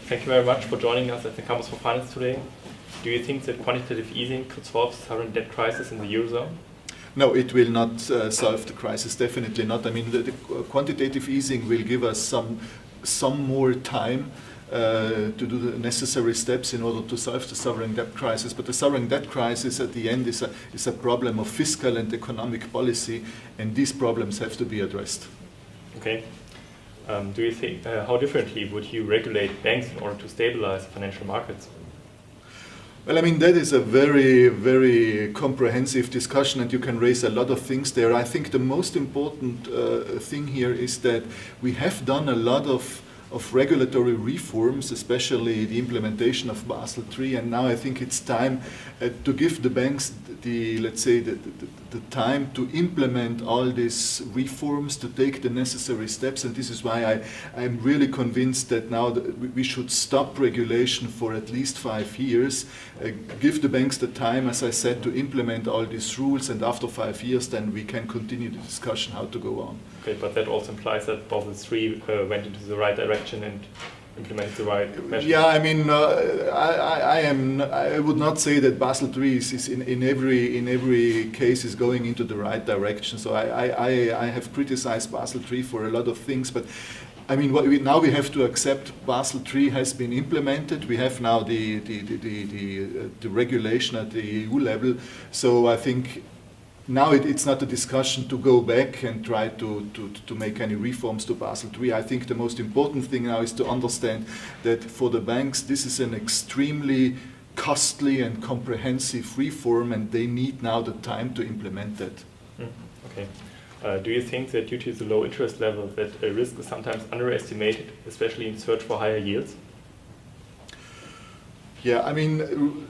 Thank you very much for joining us at the Campus for Finance today. Do you think that quantitative easing could solve the sovereign debt crisis in the Eurozone? No, it will not solve the crisis, definitely not. I mean, the quantitative easing will give us some more time to do the necessary steps in order to solve the sovereign debt crisis. But the sovereign debt crisis at the end is a problem of fiscal and economic policy, and these problems have to be addressed. Okay. Do you think, how differently would you regulate banks in order to stabilize financial markets? Well, I mean, that is a very, very comprehensive discussion, and you can raise a lot of things there. I think the most important thing here is that we have done a lot of regulatory reforms, especially the implementation of Basel III, and now I think it's time to give the banks the time to implement all these reforms, to take the necessary steps, and this is why I'm really convinced that now we should stop regulation for at least 5 years, give the banks the time, as I said, to implement all these rules, and after 5 years then we can continue the discussion how to go on. Okay, but that also implies that Basel III went into the right direction and implemented the right measures. Yeah, I mean, I would not say that Basel III is in every case is going into the right direction. So I have criticized Basel III for a lot of things, but I mean, now we have to accept Basel III has been implemented. We have now the regulation at the EU level. So I think now it's not a discussion to go back and try to make any reforms to Basel III. I think the most important thing now is to understand that for the banks this is an extremely costly and comprehensive reform, and they need now the time to implement that. Okay. Do you think that due to the low interest level that risk is sometimes underestimated, especially in search for higher yields? Yeah, I mean,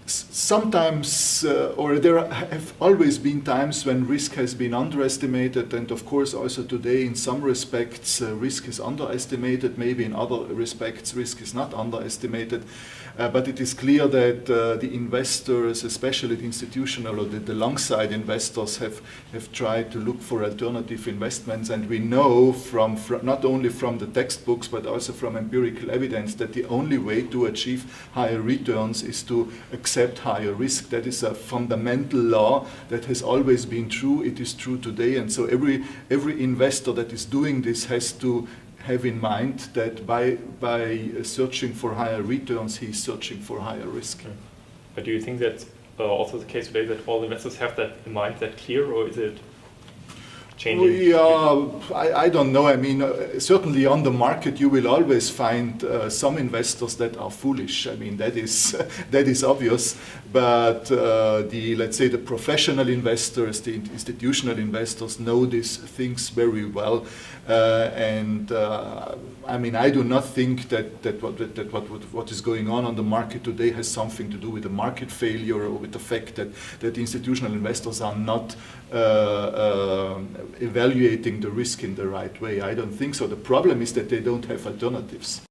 sometimes, or there have always been times when risk has been underestimated, and of course also today in some respects risk is underestimated, maybe in other respects risk is not underestimated. But it is clear that the investors, especially the institutional or the long side investors, have tried to look for alternative investments, and we know from not only from the textbooks but also from empirical evidence that the only way to achieve higher returns is to accept higher risk. That is a fundamental law that has always been true. It is true today, and so every investor that is doing this has to have in mind that by searching for higher returns, he is searching for higher risk. But do you think that's also the case today, that all investors have that in mind, that clear, or is it changing? Yeah, I don't know. I mean, certainly on the market you will always find some investors that are foolish. I mean, that is obvious. But let's say the professional investors, the institutional investors know these things very well. I mean, I do not think that what is going on the market today has something to do with the market failure or with the fact that institutional investors are not evaluating the risk in the right way. I don't think so. The problem is that they don't have alternatives.